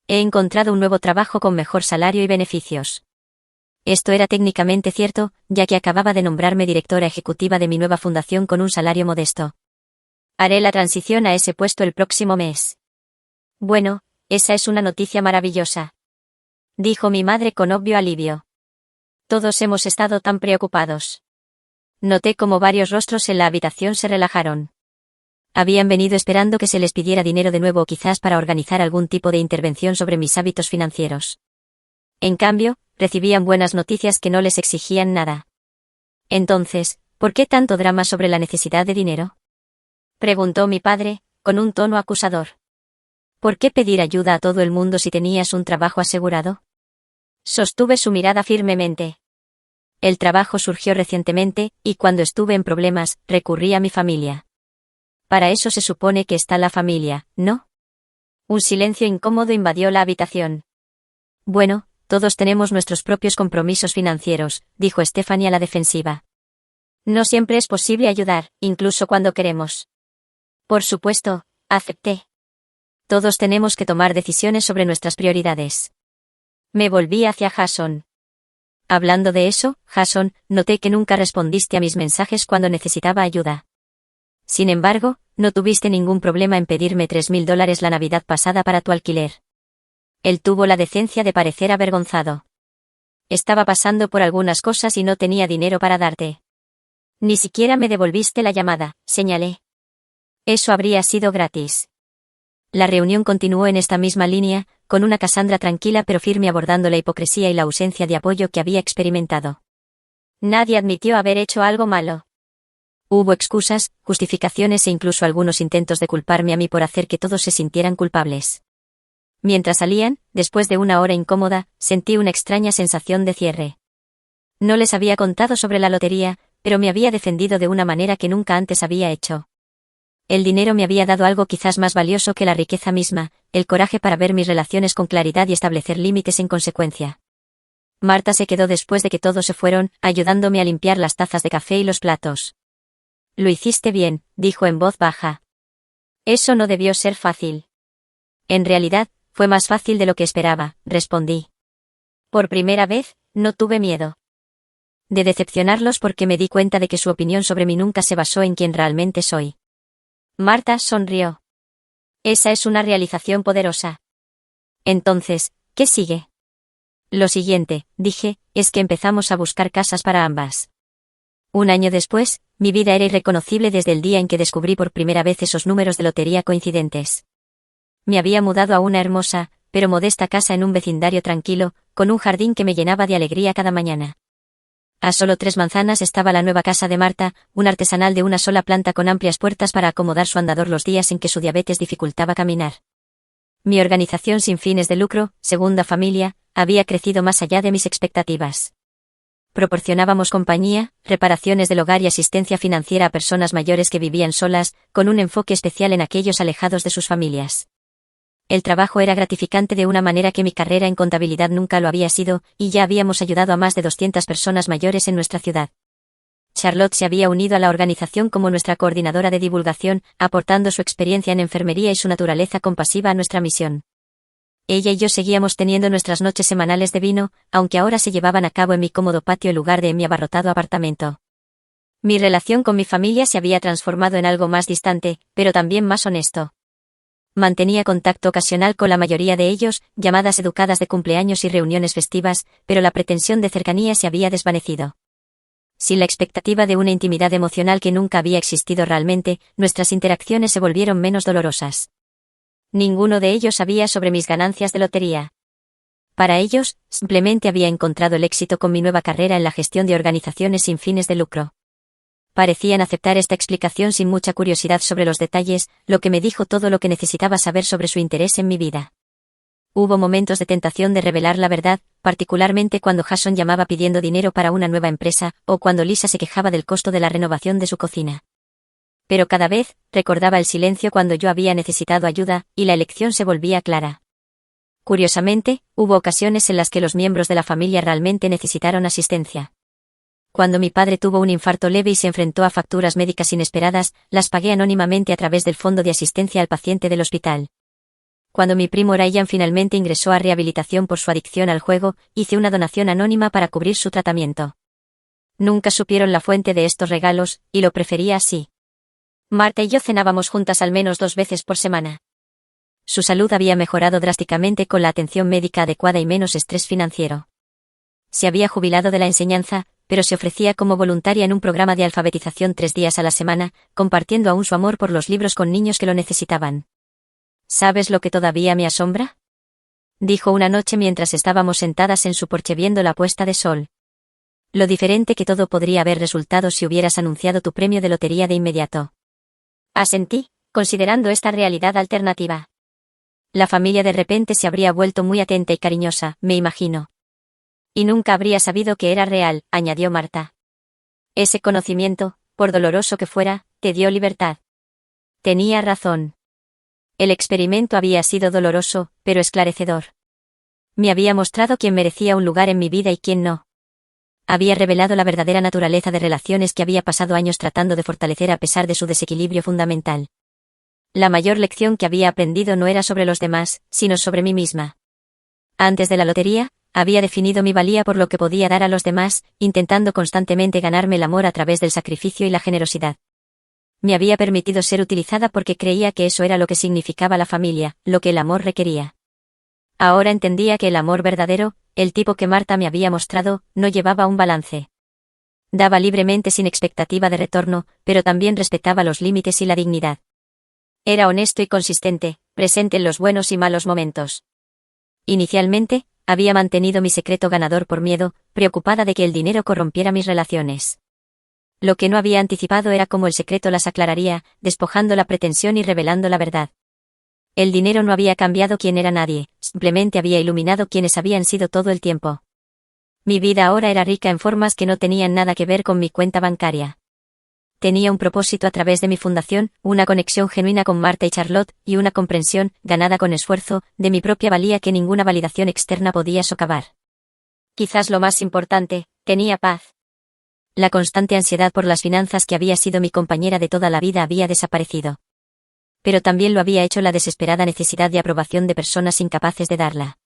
He encontrado un nuevo trabajo con mejor salario y beneficios. Esto era técnicamente cierto, ya que acababa de nombrarme directora ejecutiva de mi nueva fundación con un salario modesto. Haré la transición a ese puesto el próximo mes. Bueno, esa es una noticia maravillosa. Dijo mi madre con obvio alivio. Todos hemos estado tan preocupados. Noté como varios rostros en la habitación se relajaron. Habían venido esperando que se les pidiera dinero de nuevo o quizás para organizar algún tipo de intervención sobre mis hábitos financieros. En cambio, recibían buenas noticias que no les exigían nada. Entonces, ¿por qué tanto drama sobre la necesidad de dinero? Preguntó mi padre, con un tono acusador. ¿Por qué pedir ayuda a todo el mundo si tenías un trabajo asegurado? Sostuve su mirada firmemente. El trabajo surgió recientemente, y cuando estuve en problemas, recurrí a mi familia. Para eso se supone que está la familia, ¿no? Un silencio incómodo invadió la habitación. Bueno, todos tenemos nuestros propios compromisos financieros, dijo Stephanie a la defensiva. No siempre es posible ayudar, incluso cuando queremos. Por supuesto, acepté. Todos tenemos que tomar decisiones sobre nuestras prioridades. Me volví hacia Jason. Hablando de eso, Jason, noté que nunca respondiste a mis mensajes cuando necesitaba ayuda. Sin embargo, no tuviste ningún problema en pedirme $3,000 la Navidad pasada para tu alquiler. Él tuvo la decencia de parecer avergonzado. Estaba pasando por algunas cosas y no tenía dinero para darte. Ni siquiera me devolviste la llamada, señalé. Eso habría sido gratis. La reunión continuó en esta misma línea, con una Cassandra tranquila pero firme abordando la hipocresía y la ausencia de apoyo que había experimentado. Nadie admitió haber hecho algo malo. Hubo excusas, justificaciones e incluso algunos intentos de culparme a mí por hacer que todos se sintieran culpables. Mientras salían, después de una hora incómoda, sentí una extraña sensación de cierre. No les había contado sobre la lotería, pero me había defendido de una manera que nunca antes había hecho. El dinero me había dado algo quizás más valioso que la riqueza misma, el coraje para ver mis relaciones con claridad y establecer límites en consecuencia. Marta se quedó después de que todos se fueron, ayudándome a limpiar las tazas de café y los platos. Lo hiciste bien, dijo en voz baja. Eso no debió ser fácil. En realidad, fue más fácil de lo que esperaba, respondí. Por primera vez, no tuve miedo de decepcionarlos porque me di cuenta de que su opinión sobre mí nunca se basó en quien realmente soy. Marta sonrió. Esa es una realización poderosa. Entonces, ¿qué sigue? Lo siguiente, dije, es que empezamos a buscar casas para ambas. Un año después, mi vida era irreconocible desde el día en que descubrí por primera vez esos números de lotería coincidentes. Me había mudado a una hermosa, pero modesta casa en un vecindario tranquilo, con un jardín que me llenaba de alegría cada mañana. A solo 3 manzanas estaba la nueva casa de Marta, un artesanal de una sola planta con amplias puertas para acomodar su andador los días en que su diabetes dificultaba caminar. Mi organización sin fines de lucro, Segunda Familia, había crecido más allá de mis expectativas. Proporcionábamos compañía, reparaciones del hogar y asistencia financiera a personas mayores que vivían solas, con un enfoque especial en aquellos alejados de sus familias. El trabajo era gratificante de una manera que mi carrera en contabilidad nunca lo había sido, y ya habíamos ayudado a más de 200 personas mayores en nuestra ciudad. Charlotte se había unido a la organización como nuestra coordinadora de divulgación, aportando su experiencia en enfermería y su naturaleza compasiva a nuestra misión. Ella y yo seguíamos teniendo nuestras noches semanales de vino, aunque ahora se llevaban a cabo en mi cómodo patio en lugar de en mi abarrotado apartamento. Mi relación con mi familia se había transformado en algo más distante, pero también más honesto. Mantenía contacto ocasional con la mayoría de ellos, llamadas educadas de cumpleaños y reuniones festivas, pero la pretensión de cercanía se había desvanecido. Sin la expectativa de una intimidad emocional que nunca había existido realmente, nuestras interacciones se volvieron menos dolorosas. Ninguno de ellos sabía sobre mis ganancias de lotería. Para ellos, simplemente había encontrado el éxito con mi nueva carrera en la gestión de organizaciones sin fines de lucro. Parecían aceptar esta explicación sin mucha curiosidad sobre los detalles, lo que me dijo todo lo que necesitaba saber sobre su interés en mi vida. Hubo momentos de tentación de revelar la verdad, particularmente cuando Jason llamaba pidiendo dinero para una nueva empresa, o cuando Lisa se quejaba del costo de la renovación de su cocina. Pero cada vez, recordaba el silencio cuando yo había necesitado ayuda, y la elección se volvía clara. Curiosamente, hubo ocasiones en las que los miembros de la familia realmente necesitaron asistencia. Cuando mi padre tuvo un infarto leve y se enfrentó a facturas médicas inesperadas, las pagué anónimamente a través del Fondo de Asistencia al Paciente del hospital. Cuando mi primo Ryan finalmente ingresó a rehabilitación por su adicción al juego, hice una donación anónima para cubrir su tratamiento. Nunca supieron la fuente de estos regalos, y lo prefería así. Marta y yo cenábamos juntas al menos 2 veces por semana. Su salud había mejorado drásticamente con la atención médica adecuada y menos estrés financiero. Se había jubilado de la enseñanza, pero se ofrecía como voluntaria en un programa de alfabetización 3 días a la semana, compartiendo aún su amor por los libros con niños que lo necesitaban. ¿Sabes lo que todavía me asombra?, dijo una noche mientras estábamos sentadas en su porche viendo la puesta de sol. Lo diferente que todo podría haber resultado si hubieras anunciado tu premio de lotería de inmediato. Asentí, considerando esta realidad alternativa. La familia de repente se habría vuelto muy atenta y cariñosa, me imagino. Y nunca habría sabido que era real, añadió Marta. Ese conocimiento, por doloroso que fuera, te dio libertad. Tenía razón. El experimento había sido doloroso, pero esclarecedor. Me había mostrado quién merecía un lugar en mi vida y quién no. Había revelado la verdadera naturaleza de relaciones que había pasado años tratando de fortalecer a pesar de su desequilibrio fundamental. La mayor lección que había aprendido no era sobre los demás, sino sobre mí misma. Antes de la lotería, había definido mi valía por lo que podía dar a los demás, intentando constantemente ganarme el amor a través del sacrificio y la generosidad. Me había permitido ser utilizada porque creía que eso era lo que significaba la familia, lo que el amor requería. Ahora entendía que el amor verdadero, el tipo que Marta me había mostrado, no llevaba un balance. Daba libremente sin expectativa de retorno, pero también respetaba los límites y la dignidad. Era honesto y consistente, presente en los buenos y malos momentos. Inicialmente, había mantenido mi secreto ganador por miedo, preocupada de que el dinero corrompiera mis relaciones. Lo que no había anticipado era cómo el secreto las aclararía, despojando la pretensión y revelando la verdad. El dinero no había cambiado quién era nadie, simplemente había iluminado quienes habían sido todo el tiempo. Mi vida ahora era rica en formas que no tenían nada que ver con mi cuenta bancaria. Tenía un propósito a través de mi fundación, una conexión genuina con Marta y Charlotte, y una comprensión, ganada con esfuerzo, de mi propia valía que ninguna validación externa podía socavar. Quizás lo más importante, tenía paz. La constante ansiedad por las finanzas que había sido mi compañera de toda la vida había desaparecido. Pero también lo había hecho la desesperada necesidad de aprobación de personas incapaces de darla.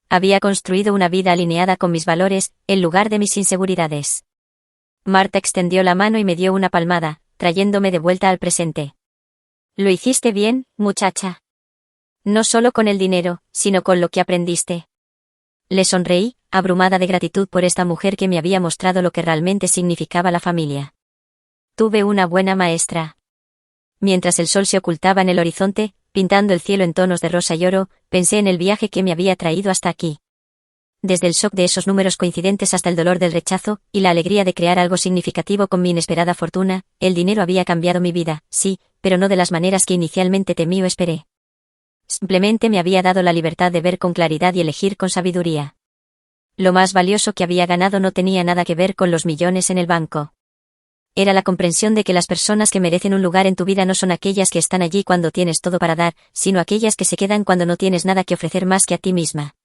Había construido una vida alineada con mis valores, en lugar de mis inseguridades. Marta extendió la mano y me dio una palmada, trayéndome de vuelta al presente. Lo hiciste bien, muchacha. No solo con el dinero, sino con lo que aprendiste. Le sonreí, abrumada de gratitud por esta mujer que me había mostrado lo que realmente significaba la familia. Tuve una buena maestra. Mientras el sol se ocultaba en el horizonte, pintando el cielo en tonos de rosa y oro, pensé en el viaje que me había traído hasta aquí. Desde el shock de esos números coincidentes hasta el dolor del rechazo, y la alegría de crear algo significativo con mi inesperada fortuna, el dinero había cambiado mi vida, sí, pero no de las maneras que inicialmente temí o esperé. Simplemente me había dado la libertad de ver con claridad y elegir con sabiduría. Lo más valioso que había ganado no tenía nada que ver con los millones en el banco. Era la comprensión de que las personas que merecen un lugar en tu vida no son aquellas que están allí cuando tienes todo para dar, sino aquellas que se quedan cuando no tienes nada que ofrecer más que a ti misma.